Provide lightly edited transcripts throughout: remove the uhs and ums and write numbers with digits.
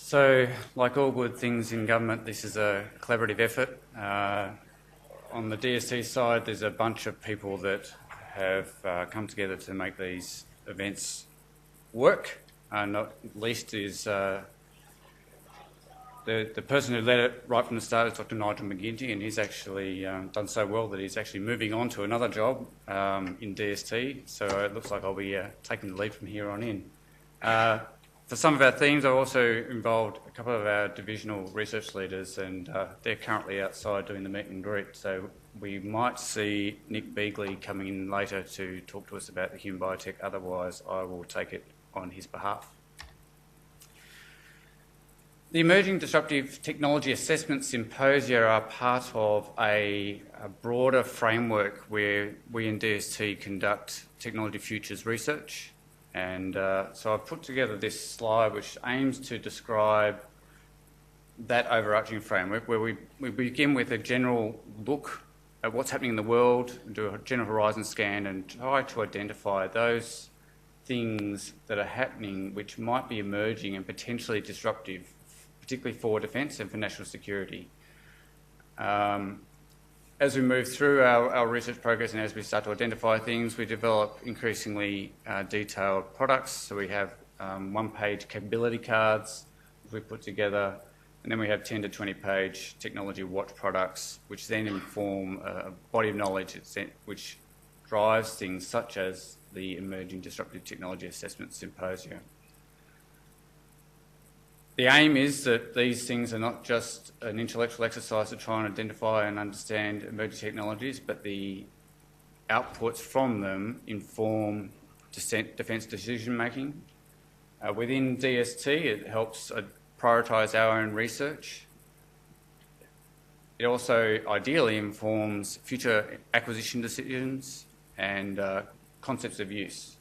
So, like all good things in government, this is a collaborative effort. On the DST side, there's a bunch of people that have come together to make these events work. Not least is the person who led it right from the start is Dr. Nigel McGinty, and he's actually done so well that he's actually moving on to another job in DST, so it looks like I'll be taking the lead from here on in. For some of our themes, I've also involved a couple of our divisional research leaders, and they're currently outside doing the meet and greet, so we might see Nick Beagley coming in later to talk to us about the human biotech. Otherwise, I will take it on his behalf. The Emerging Disruptive Technology Assessment Symposia are part of a broader framework where we in DST conduct technology futures research. And so I've put together this slide which aims to describe that overarching framework where we begin with a general look at what's happening in the world, do a general horizon scan and try to identify those things that are happening which might be emerging and potentially disruptive, particularly for defence and for national security. As we move through our research progress and as we start to identify things, we develop increasingly detailed products. So we have one-page capability cards we put together, and then we have 10 to 20-page technology watch products, which then inform a body of knowledge which drives things such as the Emerging Disruptive Technology Assessment Symposium. The aim is that these things are not just an intellectual exercise to try and identify and understand emerging technologies, but the outputs from them inform defence decision-making. Within DST, it helps prioritise our own research. It also ideally informs future acquisition decisions and concepts of use.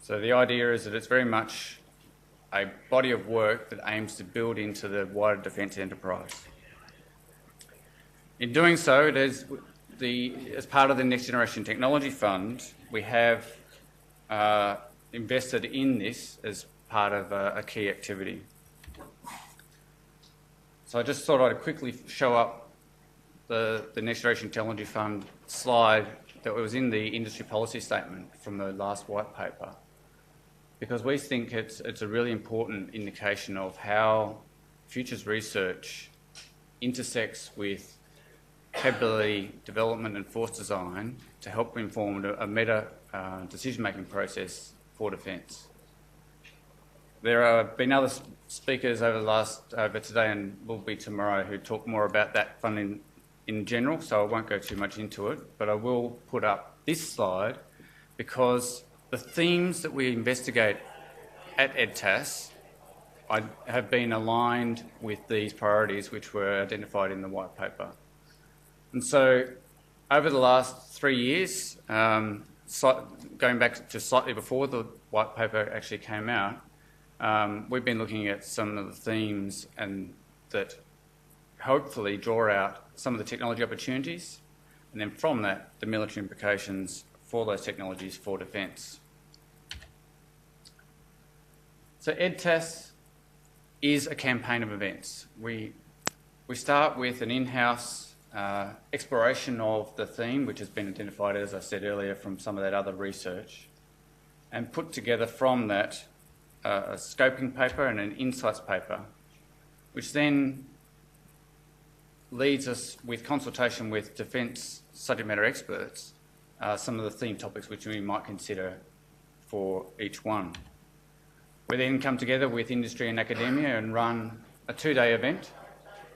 So the idea is that it's very much a body of work that aims to build into the wider defence enterprise. In doing so, as part of the Next Generation Technology Fund, we have invested in this as part of a key activity. So I just thought I'd quickly show up the Next Generation Technology Fund slide that was in the industry policy statement from the last white paper, because we think it's a really important indication of how futures research intersects with capability development and force design to help inform a meta decision-making process for defence. There have been other speakers over today and will be tomorrow who talk more about that fund in general, so I won't go too much into it, but I will put up this slide because the themes that we investigate at Edtas have been aligned with these priorities which were identified in the white paper. And so over the last 3 years, going back to slightly before the white paper actually came out, we've been looking at some of the themes and that hopefully draw out some of the technology opportunities, and then from that, the military implications for those technologies for defence. So Edtas is a campaign of events. We start with an in-house exploration of the theme, which has been identified, as I said earlier, from some of that other research, and put together from that a scoping paper and an insights paper, which then leads us, with consultation with defence subject matter experts, some of the theme topics which we might consider for each one. We then come together with industry and academia and run a 2-day event,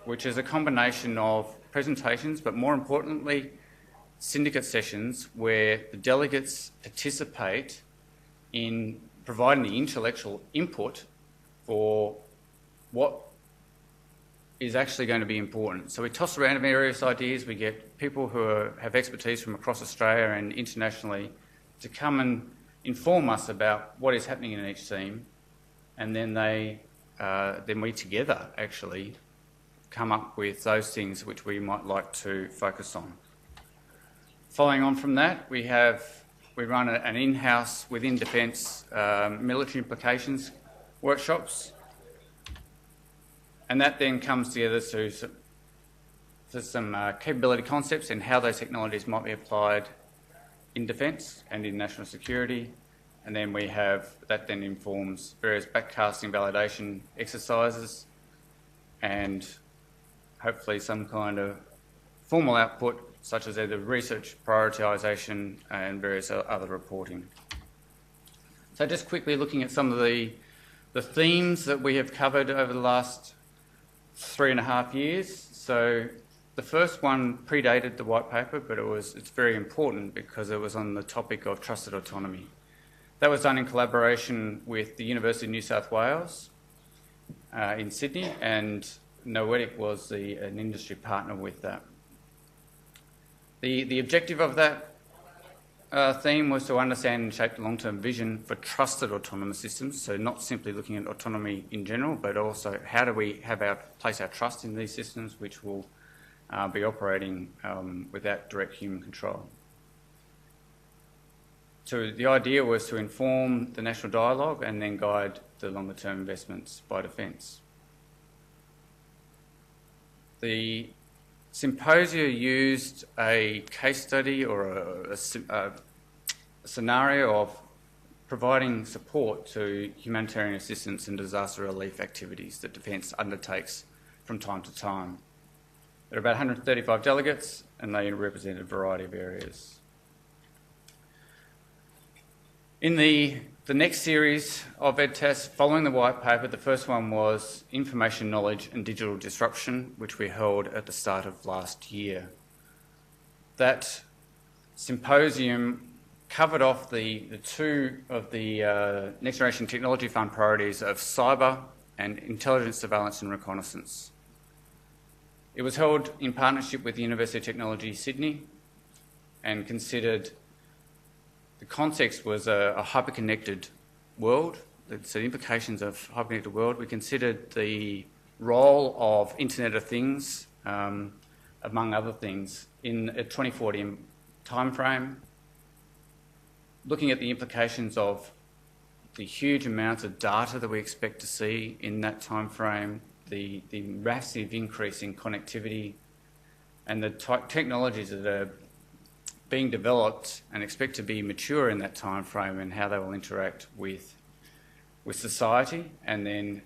which is a combination of presentations, but more importantly, syndicate sessions where the delegates participate in providing the intellectual input for what is actually going to be important. So we toss around various ideas, we get people who have expertise from across Australia and internationally to come and inform us about what is happening in each theme, and then we together actually come up with those things which we might like to focus on. Following on from that, we run an in-house within defence military implications workshops, And that then comes together to some capability concepts and how those technologies might be applied in defence and in national security. And then we have, that then informs various backcasting validation exercises and hopefully some kind of formal output, such as either research prioritisation and various other reporting. So just quickly looking at some of the themes that we have covered over the last 3.5 years. So the first one predated the white paper, but it's very important because it was on the topic of trusted autonomy. That was done in collaboration with the University of New South Wales in Sydney, and Noetic was an industry partner with that. The objective of that theme was to understand and shape the long-term vision for trusted autonomous systems, so not simply looking at autonomy in general, but also how do we place our trust in these systems which will be operating without direct human control. So the idea was to inform the national dialogue and then guide the longer-term investments by defence. The Symposium used a case study or a scenario of providing support to humanitarian assistance and disaster relief activities that Defence undertakes from time to time. There are about 135 delegates and they represented a variety of areas. In the next series of Edtas, following the white paper, the first one was Information Knowledge and Digital Disruption, which we held at the start of last year. That symposium covered off the two of the Next Generation Technology Fund priorities of cyber and intelligence, surveillance and reconnaissance. It was held in partnership with the University of Technology, Sydney, and considered the context was a hyper-connected world, so the implications of hyper-connected world. We considered the role of Internet of Things, among other things, in a 2040 timeframe, looking at the implications of the huge amounts of data that we expect to see in that timeframe, the massive increase in connectivity, and the technologies that are being developed and expect to be mature in that time frame, and how they will interact with society, and then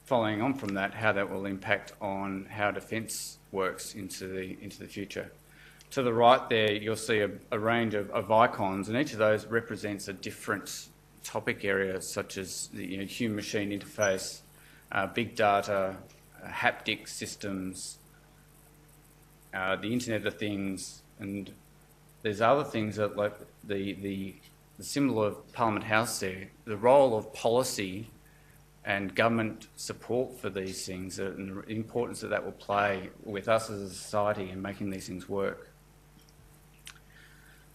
following on from that, how that will impact on how defence works into the future. To the right there, you'll see a range of icons, and each of those represents a different topic area, such as the human-machine interface, big data, haptic systems, the Internet of Things, and there's other things that, like the symbol of Parliament House there, the role of policy and government support for these things and the importance that will play with us as a society in making these things work.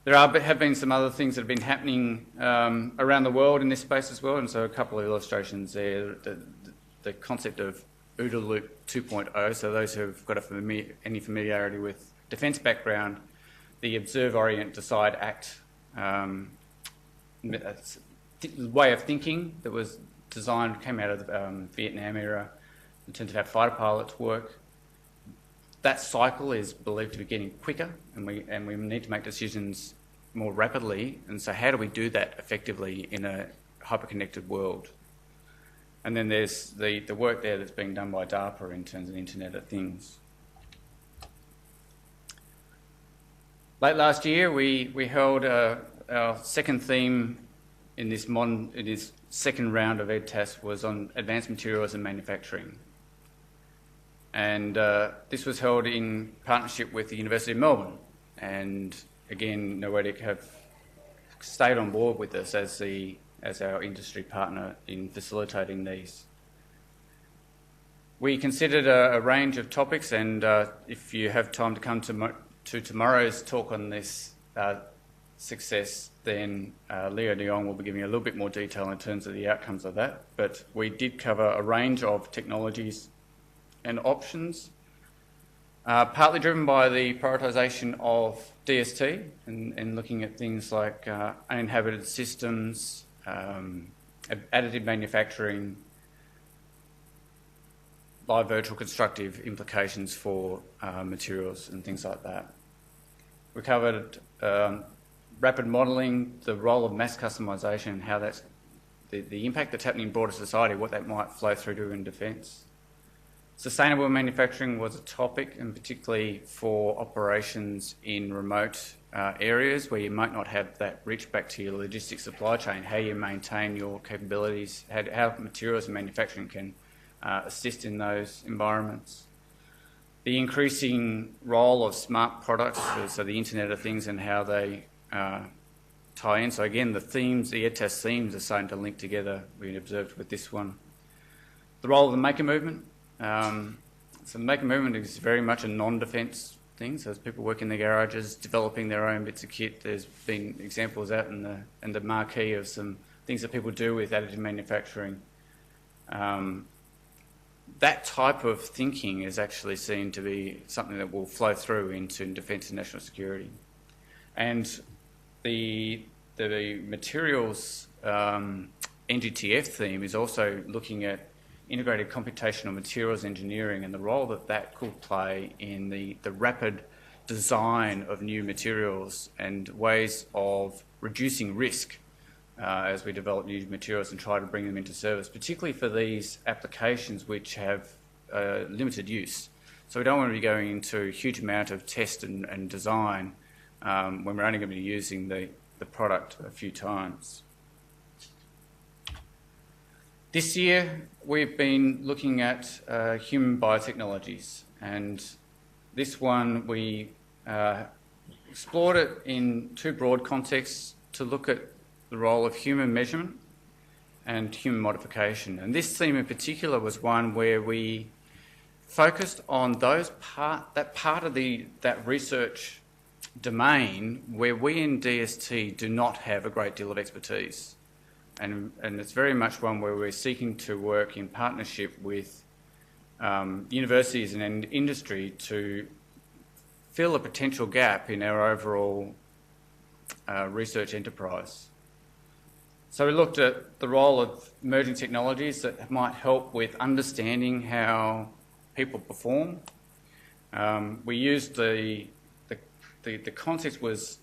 There have been some other things that have been happening around the world in this space as well, and so a couple of illustrations there. The concept of OODA Loop 2.0, so those who have got any familiarity with defence background, the Observe, Orient, Decide, Act way of thinking that was came out of the Vietnam era in terms of how fighter pilots work. That cycle is believed to be getting quicker, and we need to make decisions more rapidly. And so how do we do that effectively in a hyper-connected world? And then there's the work there that's being done by DARPA in terms of the Internet of Things. Late last year, we held our second theme in this second round of Edtas was on advanced materials and manufacturing. And this was held in partnership with the University of Melbourne. And again, Noetic have stayed on board with us as our industry partner in facilitating these. We considered a range of topics, and if you have time to come to tomorrow's talk on this success, then Leo de Yong will be giving a little bit more detail in terms of the outcomes of that. But we did cover a range of technologies and options, partly driven by the prioritisation of DST and looking at things like uninhabited systems, additive manufacturing, live virtual constructive implications for materials and things like that. We covered rapid modelling, the role of mass customisation and how that's the impact that's happening in broader society, what that might flow through to in defence. Sustainable manufacturing was a topic, and particularly for operations in remote areas where you might not have that reach back to your logistics supply chain, how you maintain your capabilities, how materials and manufacturing can assist in those environments. The increasing role of smart products, so the Internet of Things and how they tie in. So again, the Edtas themes are starting to link together, we observed with this one. The role of the maker movement. So the maker movement is very much a non-defence thing. So as people work in their garages, developing their own bits of kit, there's been examples out in the marquee of some things that people do with additive manufacturing. That type of thinking is actually seen to be something that will flow through into defence and national security. And the materials NGTF theme is also looking at integrated computational materials engineering and the role that that could play in the rapid design of new materials and ways of reducing risk as we develop new materials and try to bring them into service, particularly for these applications which have limited use. So we don't want to be going into a huge amount of test and design when we're only going to be using the product a few times. This year we've been looking at human biotechnologies, and this one we explored it in two broad contexts to look at the role of human measurement and human modification. And this theme in particular was one where we focused on that part of that research domain where we in DST do not have a great deal of expertise. And it's very much one where we're seeking to work in partnership with universities and industry to fill a potential gap in our overall research enterprise. So we looked at the role of emerging technologies that might help with understanding how people perform. We used the context was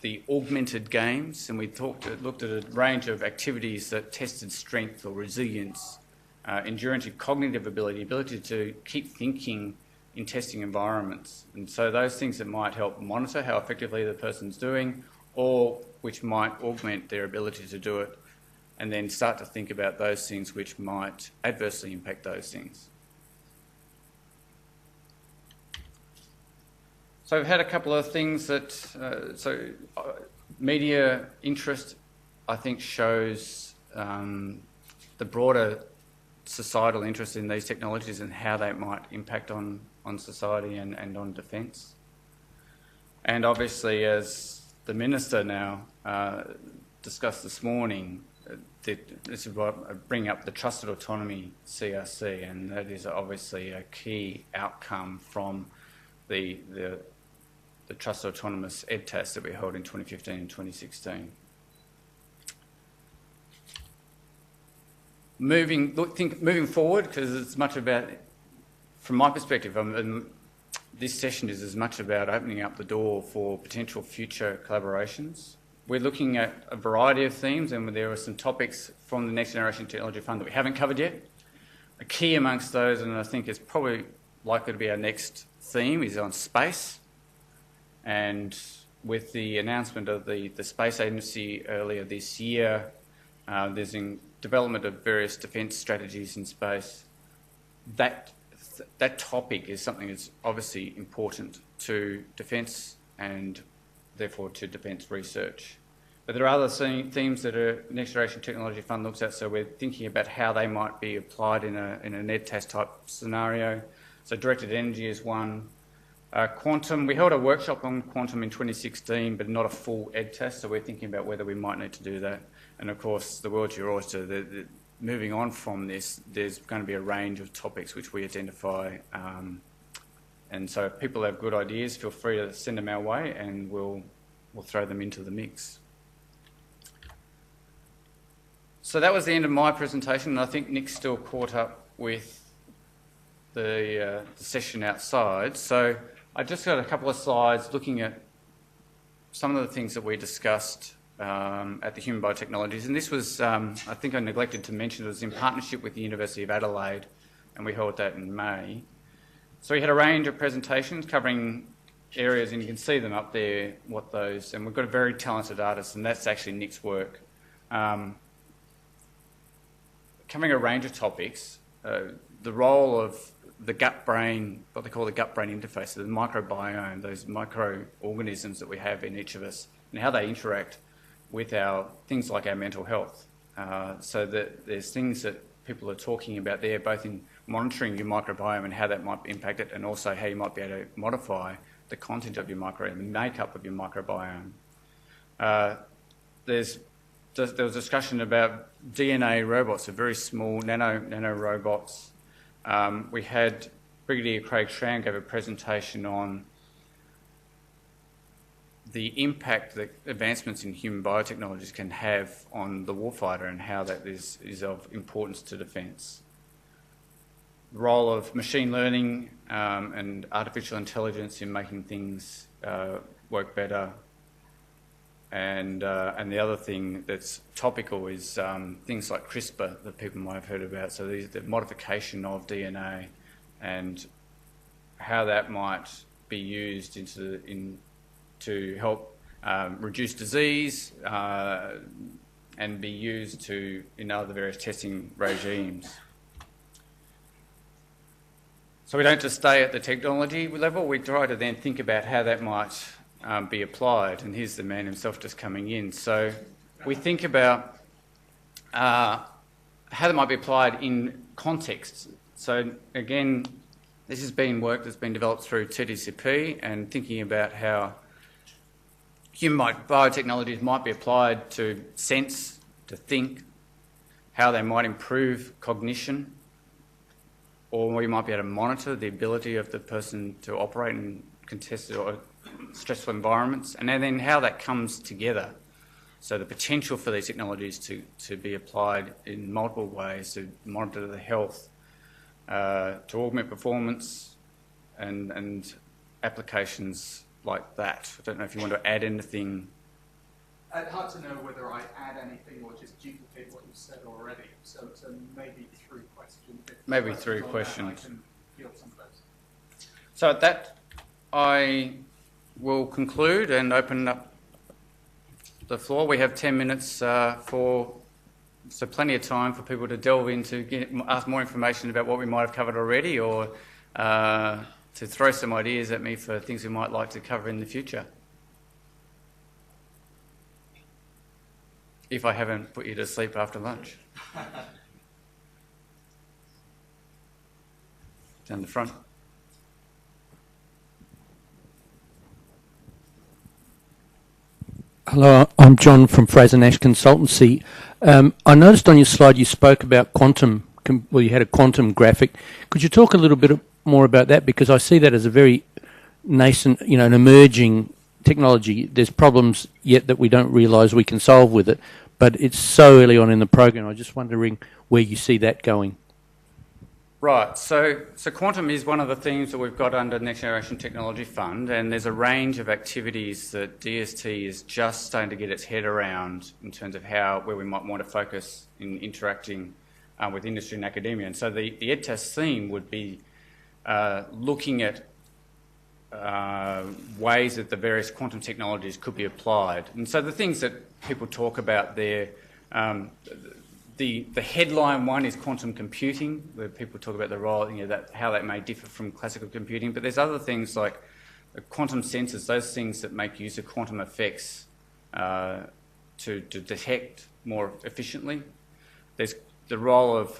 the augmented games, and we looked at a range of activities that tested strength or resilience, endurance, cognitive ability to keep thinking in testing environments. And so those things that might help monitor how effectively the person's doing, or which might augment their ability to do it, and then start to think about those things which might adversely impact those things. So we've had a couple of things that, media interest, I think, shows the broader societal interest in these technologies and how they might impact on society and on defence. And obviously, as the Minister now discussed this morning, this is what bring up the Trusted Autonomy CRC, and that is obviously a key outcome from the Trusted Autonomous Edtas that we held in 2015 and 2016. Moving forward, because it's much about, from my perspective, this session is as much about opening up the door for potential future collaborations. We're looking at a variety of themes, and there are some topics from the Next Generation Technology Fund that we haven't covered yet. A key amongst those, and I think it's probably likely to be our next theme, is on space. And with the announcement of the Space Agency earlier this year, there's in development of various defence strategies in space. That topic is something that's obviously important to defence and therefore to defence research. But there are other themes that a Next Generation Technology Fund looks at, so we're thinking about how they might be applied in an EdTAS type scenario. So directed energy is one. Quantum, we held a workshop on quantum in 2016, but not a full EdTAS, so we're thinking about whether we might need to do that. And of course, the world's your oyster. Moving on from this, there's going to be a range of topics which we identify. And so if people have good ideas, feel free to send them our way and we'll throw them into the mix. So that was the end of my presentation, and I think Nick's still caught up with the session outside. So I just got a couple of slides looking at some of the things that we discussed at the Human Biotechnologies, and this was, I think I neglected to mention, it was in partnership with the University of Adelaide, and we held that in May. So we had a range of presentations covering areas, and you can see them up there, what those, and we've got a very talented artist, and that's actually Nick's work. Covering a range of topics, the role of the gut-brain, what they call the gut-brain interface, the microbiome, those microorganisms that we have in each of us, and how they interact with our things like our mental health. So that there's things that people are talking about there, both in monitoring your microbiome and how that might impact it, and also how you might be able to modify the content of your microbiome, the makeup of your microbiome. There was discussion about DNA robots, so very small nano robots. We had Brigadier Craig Schramm gave a presentation on the impact that advancements in human biotechnologies can have on the warfighter and how that is of importance to defence. The role of machine learning and artificial intelligence in making things work better. And the other thing that's topical is things like CRISPR that people might have heard about. So the modification of DNA and how that might be used to help reduce disease and be used in other various testing regimes. So we don't just stay at the technology level, we try to then think about how that might be applied, and here's the man himself just coming in. So we think about how that might be applied in context. So again, this has been work that's been developed through TDCP and thinking about how human biotechnologies might be applied to sense, to think, how they might improve cognition, or we might be able to monitor the ability of the person to operate in contested or stressful environments, and then how that comes together. So the potential for these technologies to be applied in multiple ways, to monitor the health, to augment performance, and applications like that. I don't know if you want to add anything. It's hard to know whether I add anything or just duplicate what you said already. So maybe through questions. Maybe through questions. I can field some of those. So at that, I will conclude and open up the floor. We have 10 minutes so plenty of time for people to delve into, ask more information about what we might have covered already, or to throw some ideas at me for things we might like to cover in the future. If I haven't put you to sleep after lunch. Down the front. Hello, I'm John from Fraser Nash Consultancy. I noticed on your slide you spoke about quantum, well, you had a quantum graphic. Could you talk a little bit more about that? Because I see that as a very nascent, an emerging technology. There's problems yet that we don't realise we can solve with it, but it's so early on in the program. I'm just wondering where you see that going. Right, so quantum is one of the themes that we've got under Next Generation Technology Fund, and there's a range of activities that DST is just starting to get its head around in terms of where we might want to focus in interacting with industry and academia. And so the Edtas theme would be looking at ways that the various quantum technologies could be applied. And so the things that people talk about there, the headline one is quantum computing, where people talk about the role, how that may differ from classical computing. But there's other things like quantum sensors, those things that make use of quantum effects to detect more efficiently. There's the role of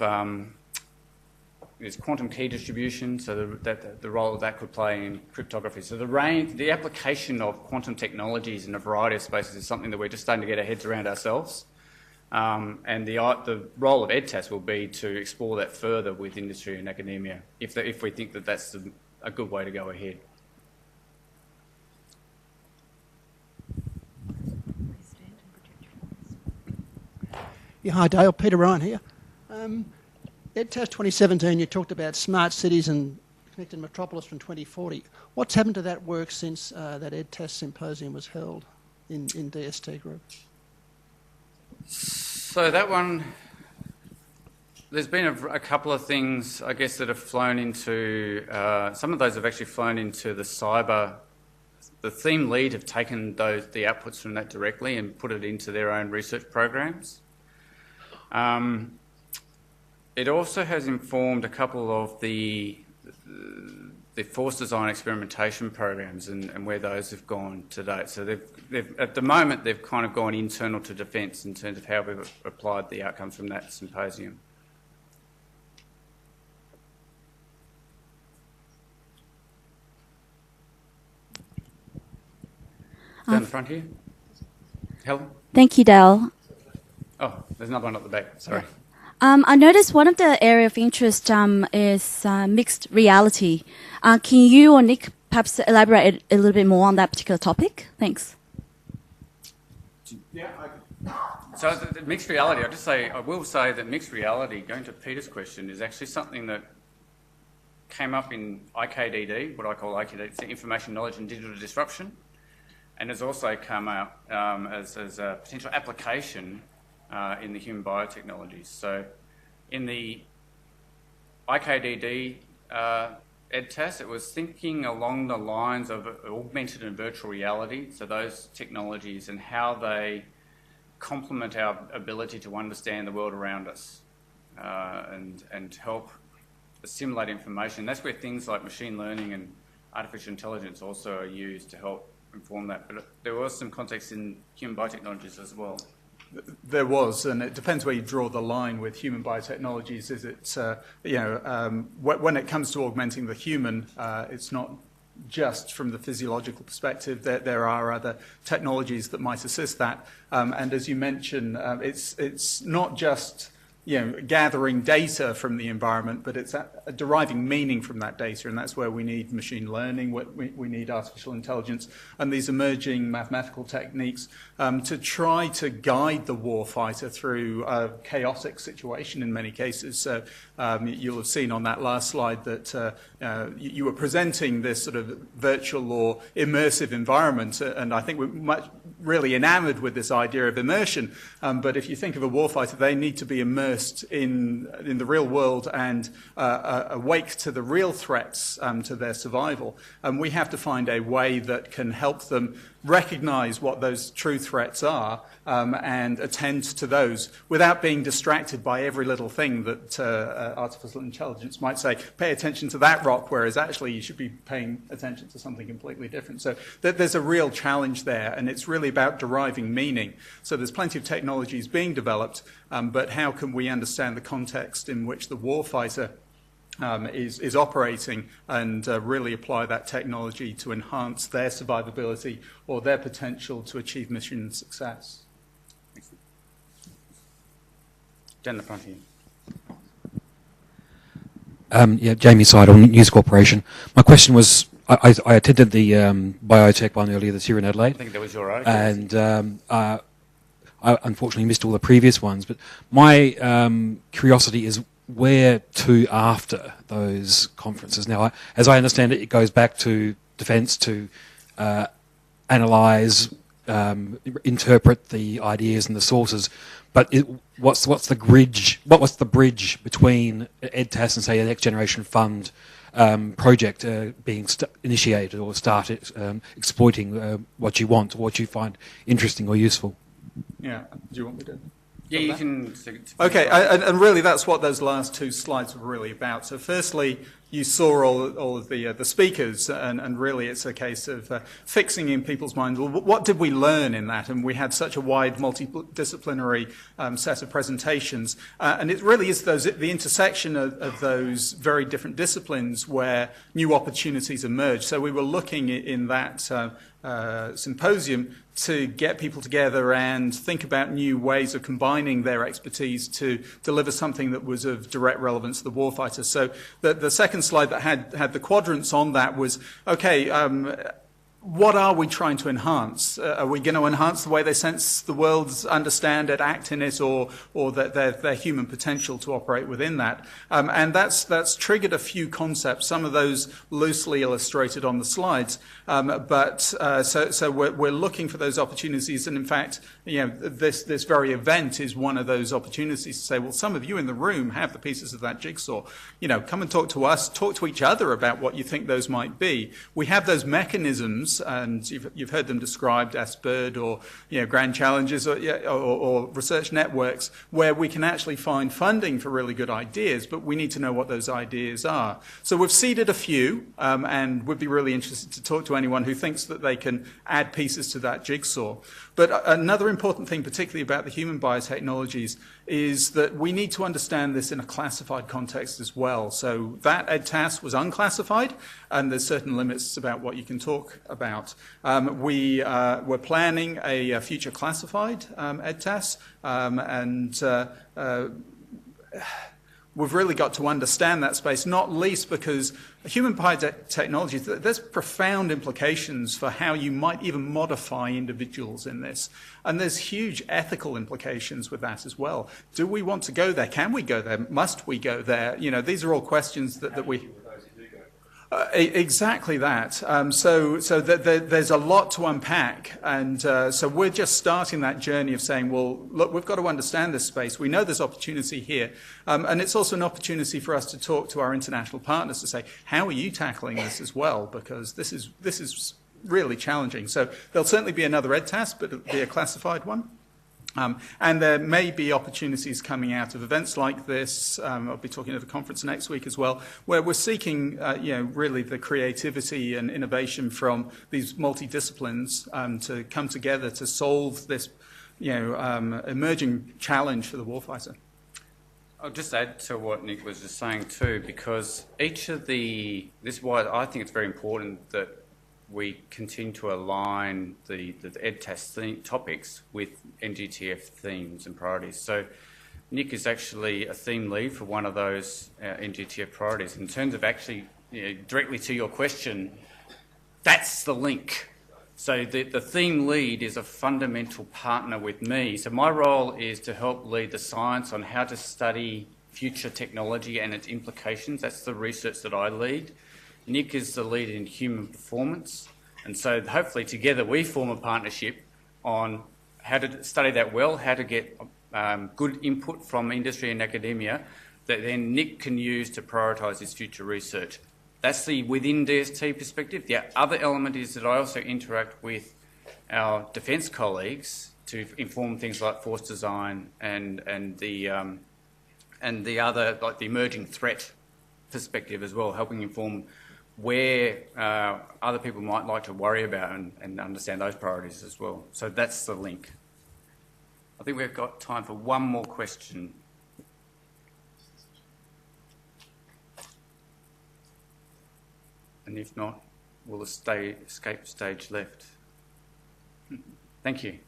there's quantum key distribution, so the role that could play in cryptography. So the application of quantum technologies in a variety of spaces is something that we're just starting to get our heads around ourselves. And the role of Edtas will be to explore that further with industry and academia, if we think that that's a good way to go ahead. Yeah, hi Dale, Peter Ryan here. Edtas 2017, you talked about smart cities and connected metropolis from 2040. What's happened to that work since that Edtas Symposium was held in DST Group? So that one, there's been a couple of things, I guess, that have flown into, some of those have actually flown into the cyber. The theme lead have taken the outputs from that directly and put it into their own research programs. It also has informed a couple of the force design experimentation programs and where those have gone to date. So they've at the moment, they've kind of gone internal to defence in terms of how we've applied the outcomes from that symposium. Down the front here. Helen? Thank you, Dale. Oh, there's another one at the back, sorry. I noticed one of the area of interest is mixed reality. Can you or Nick perhaps elaborate a little bit more on that particular topic? Thanks. Yeah, So the mixed reality, I will say that mixed reality, going to Peter's question, is actually something that came up in IKDD, what I call IKDD, it's Information Knowledge and Digital Disruption, and has also come out as a potential application in the human biotechnologies. So in the IKDD Edtas, it was thinking along the lines of augmented and virtual reality, so those technologies and how they complement our ability to understand the world around us and help assimilate information. That's where things like machine learning and artificial intelligence also are used to help inform that. But there was some context in human biotechnologies as well. There was, and it depends where you draw the line with human biotechnologies. Is it, when it comes to augmenting the human, it's not just from the physiological perspective. There are other technologies that might assist that. And as you mentioned, it's not just gathering data from the environment, but it's deriving meaning from that data, and that's where we need machine learning, we need artificial intelligence, and these emerging mathematical techniques to try to guide the warfighter through a chaotic situation in many cases. So you'll have seen on that last slide that you were presenting this sort of virtual or immersive environment, and I think we're really enamoured with this idea of immersion, but if you think of a warfighter, they need to be immersed in the real world and awake to the real threats to their survival. And we have to find a way that can help them recognise what those true threats are and attend to those without being distracted by every little thing that artificial intelligence might say, pay attention to that rock, whereas actually you should be paying attention to something completely different. So there's a real challenge there, and it's really about deriving meaning. So there's plenty of technologies being developed, but how can we understand the context in which the warfighter is operating and really apply that technology to enhance their survivability or their potential to achieve mission success. Down the front here. Jamie Seidel, News Corporation. My question was, I attended the biotech one earlier this year in Adelaide. I think that was your own. And I unfortunately missed all the previous ones, but my curiosity is where to after those conferences. Now, as I understand it, it goes back to defence to analyse, interpret the ideas and the sources. But what's the bridge? What was the bridge between Edtas and say a Next Generation Fund project being initiated or started exploiting what you want, or what you find interesting or useful? Yeah. Do you want me to? Yeah, you can. Okay, and really that's what those last two slides were really about. So firstly, you saw all of the speakers, and really it's a case of fixing in people's minds, well, what did we learn in that? And we had such a wide multidisciplinary set of presentations. And it really is the intersection of those very different disciplines where new opportunities emerge. So we were looking in that symposium to get people together and think about new ways of combining their expertise to deliver something that was of direct relevance to the warfighter. So the second slide that had the quadrants on that was, okay, what are we trying to enhance? Are we going to enhance the way they sense the world, understand it, act in it, or their human potential to operate within that? And that's triggered a few concepts, some of those loosely illustrated on the slides. So we're looking for those opportunities, and in fact, this very event is one of those opportunities to say, well, some of you in the room have the pieces of that jigsaw. Come and talk to us, talk to each other about what you think those might be. We have those mechanisms, and you've heard them described as BIRD or grand challenges or research networks, where we can actually find funding for really good ideas, but we need to know what those ideas are. So we've seeded a few, and would be really interested to talk to anyone who thinks that they can add pieces to that jigsaw. But another important thing, particularly about the human biotechnologies, is that we need to understand this in a classified context as well. So that Edtas was unclassified, and there's certain limits about what you can talk about. We're planning a future classified Edtas, we've really got to understand that space, not least because human biotechnology, there's profound implications for how you might even modify individuals in this. And there's huge ethical implications with that as well. Do we want to go there? Can we go there? Must we go there? These are all questions that we... Exactly that. So there's a lot to unpack, and so we're just starting that journey of saying, well, look, we've got to understand this space. We know there's opportunity here, and it's also an opportunity for us to talk to our international partners to say, how are you tackling this as well? Because this is really challenging. So there'll certainly be another Edtas, but it'll be a classified one. And there may be opportunities coming out of events like this. I'll be talking at a conference next week as well, where we're seeking, really the creativity and innovation from these multidisciplines to come together to solve this, emerging challenge for the warfighter. I'll just add to what Nick was just saying too, because this is why I think it's very important that we continue to align the Edtas topics with NGTF themes and priorities. So Nick is actually a theme lead for one of those NGTF priorities. In terms of actually, directly to your question, that's the link. So the theme lead is a fundamental partner with me. So my role is to help lead the science on how to study future technology and its implications. That's the research that I lead. Nick is the lead in human performance, and so hopefully together we form a partnership on how to study that well, how to get good input from industry and academia that then Nick can use to prioritise his future research. That's the within DST perspective. The other element is that I also interact with our defence colleagues to inform things like force design and the other, like the emerging threat perspective as well, helping inform where other people might like to worry about and understand those priorities as well. So that's the link. I think we've got time for one more question. And if not, we'll escape stage left. Thank you.